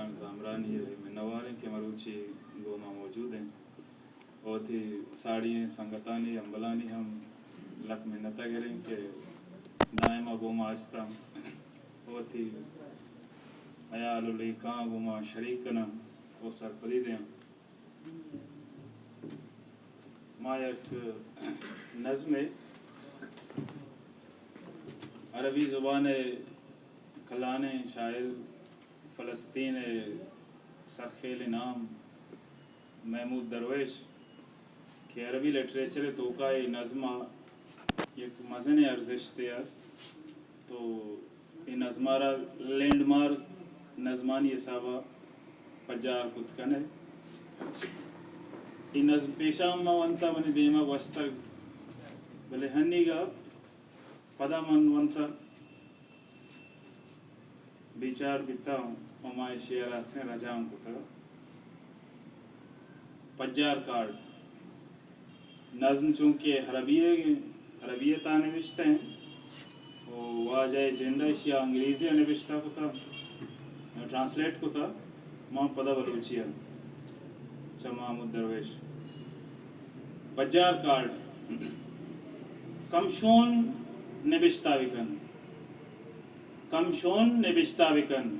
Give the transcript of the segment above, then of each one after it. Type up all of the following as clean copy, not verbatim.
کلام زامرانی میں نواریں کے مروچی گوما موجود ہیں اور تھی ساڑی سنگتانی امبلانی ہم لک منتا کریں کہ دائما گوما آستا اور تھی عیال لیکاں گوما شریک کنا وہ سرپری دیں ما یک نظم عربی زبان کلان شاعر فلسطین سرخیل نام محمود درویش کہ عربی لٹریچر تو کا نظم یک مزن ارزش تے است تو یہ نظمارا لینڈ مارک نظمانی حسابہ پجار کت کنے یہ نظم پیشہ ما ونتا منی دیما وستگ بلے ہنی گا پدا من ونتا بیچار بیتا ہوں ہمائے شعر آستے رجام کتا پجار کارڈ نظم چونکہ عربیتا نوشتے ہیں واجہ جنڈا اشیا انگریزی نوشتا کتا ٹرانسلیٹ کتا ماں پدا بلوچیا چا محمود درویش پجار کارڈ کمشون نبشتا بکن کمشون نبشتا بکن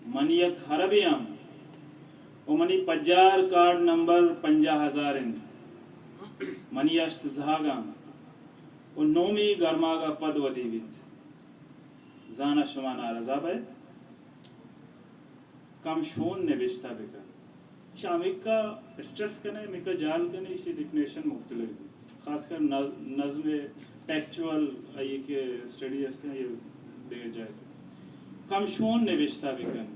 من یک حربیام و منی پجار کارڈ نمبر 50,000 منی اشت زہاگاں و نومی گرماگا پد ودی بیت زانا شما نارضا بیت کمشون نبشتا بکن شامکا اسٹریس کنے مکا جال کنے اسی ڈیفینیشن مختلف خاص کر نظم ٹیکسچوال یہ کہ اسٹڈی ہستے ہیں یہ دے جائے کمشون نوشتا بکن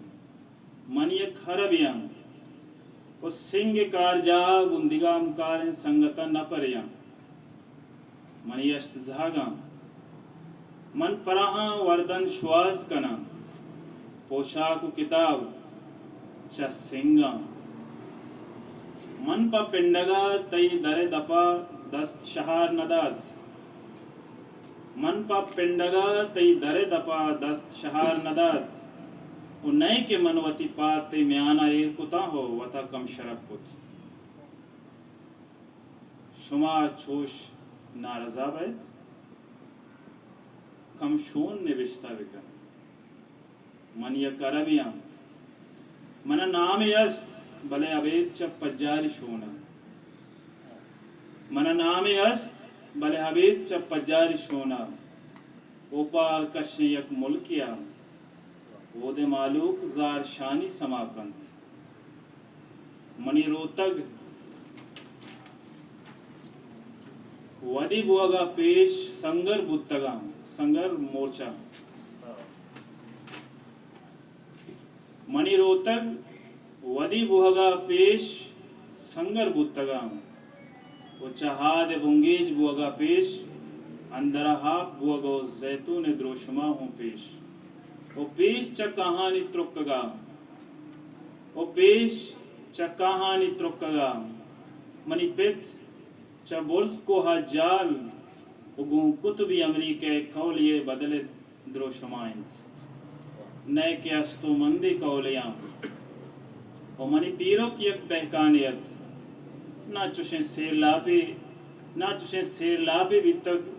من یک حربیاں و سنگ کار جہا گندگام کار سنگتا نہ پریاں منی اشت زہاگاں من پراہاں وردن شواز کنا پوشاک و کتاب چا سنگاں من پا پنڈگا تی در دپا دست شہار نداد من پا پنڈگا تی در دپا دست شہار نداد و نئے کے من وتی پات تی میانا ایر کتا ہو وطا کم شرف کت شما چوش نارضا بیت کمشون نوشتا بکن من یک عربیاں من نام است بلے ابید چا پجاری شونا من نام است بلے ابید چا پجاری شونا اوپار کشن یک ملکیا وہ دے معلوق زار شانی سماکنت منی روتگ ودی بوگا پیش سنگر بودتگاں سنگر مورچہ منی روتگ ودی بوگا پیش سنگر بودتگاں و چہاد بنگیج بوگا پیش اندرہا بوگو زیتون دروشما ہوں پیش و پیش چا کہانی ترکگا و پیش چا کہانی ترکگا منی پت چا برز کوہا جال و گون کتبی امریکہ کولیے بدل دروشمائنت نئے کے استو مندی کولیاں و منی پیرو کی ایک تحکانیت نہ چوشیں سیر لابی بھی تک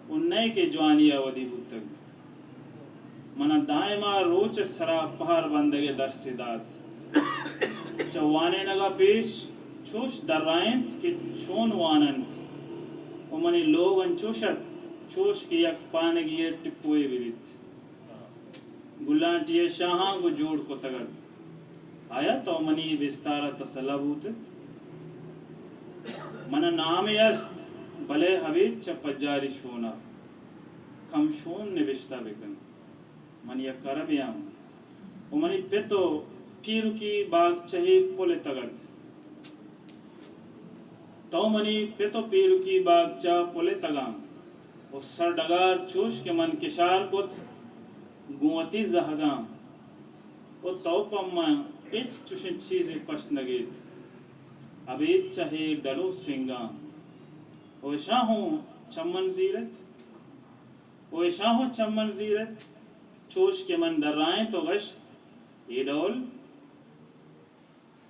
ان نئے کے جوانیہ ودی بھی تک منہ دائما روچ سرا پہار بندگے در سداد چوانے نگا پیش چوش در رائنت کہ چون واننت و منی لوگ انچوشت چوش کی یک پانگی ٹپوئے بیت گلانٹی شاہاں کو جوڑ کو تگت آیا تو منی بستارہ تسلہ بوت من نام است بلے حبیب چا پجاری شونا کمشون نوشتا بکن من یک عربیاں و منی پیتو پیرو کی باغ چہی پولے تگت تو منی پیتو پیرو کی باغ چا پولے تگاں و سر ڈگار چوش کے من کشار کت گوتی زہگاں و تو پما ایچ چوشن چیزیں پشت نگیت ابید چاہے ڈلو سنگاں ویشاہوں چمن زیرت ویشاہوں چمن زیرت چوش کے من در رائیں تو گشت یہ ڈول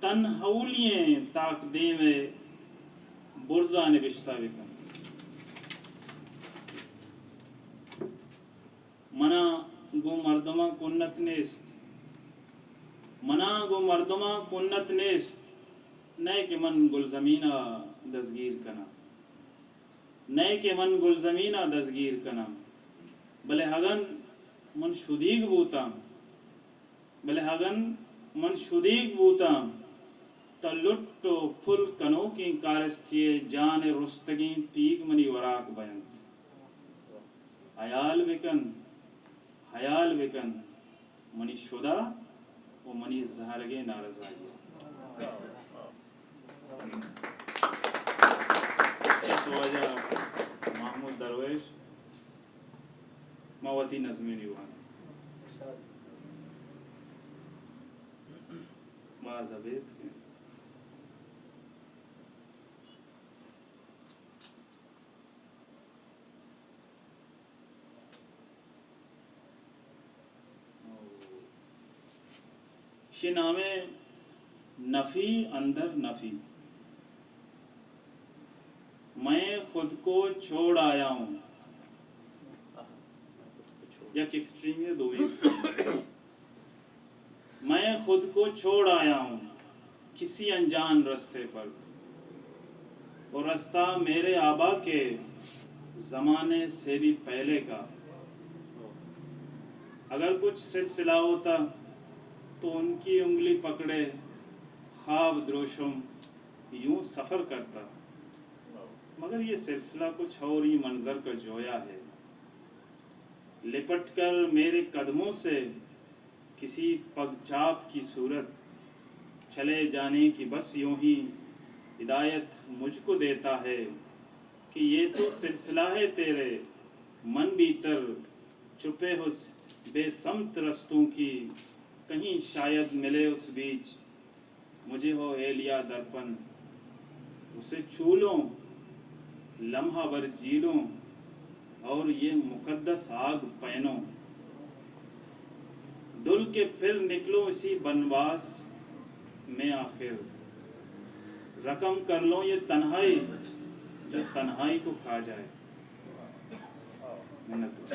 تنہولییں تاک دے میں برزا نبشتہ بکن منا گو مردما کنت نیست منا گو مردما کنت نیست نئے کہ من گلزمینہ دزگیر کنا نئے کہ من گلزمینہ دزگیر کنا بلے ہگن من شدیگ بوتا بلے ہگن من شدیگ بوتا تا لٹو پھل کنو کی کارستھیے جان رستگی پیگ منی وراک بیند حیال بکن منی شدہ و منی زہرگے نارضائی خواجہ محمود درویش موتی نظمی دیوان بعض عبید کے یہ نام نفی اندر نفی میں خود کو چھوڑ آیا ہوں یک ایکسٹریم ہے دو میں خود کو چھوڑ آیا ہوں کسی انجان رستے پر اور رستہ میرے آبا کے زمانے سے بھی پہلے کا اگر کچھ سلسلہ ہوتا تو ان کی انگلی پکڑے خواب دروشم یوں سفر کرتا مگر یہ سلسلہ کچھ اور ہی منظر کا جویا ہے لپٹ کر میرے قدموں سے کسی پگ چاپ کی صورت چلے جانے کی بس یوں ہی ہدایت مجھ کو دیتا ہے کہ یہ تو سلسلہ ہے تیرے من بھیتر چھپے ہو بے سمت رستوں کی کہیں شاید ملے اس بیچ مجھے ہو ایلیا درپن اسے چھو لوں لمحہ بر جی لوں اور یہ مقدس آگ پہنوں دل کے پھر نکلو اسی بنواس میں آخر رقم کر لو یہ تنہائی جو تنہائی کو کھا جائے. منت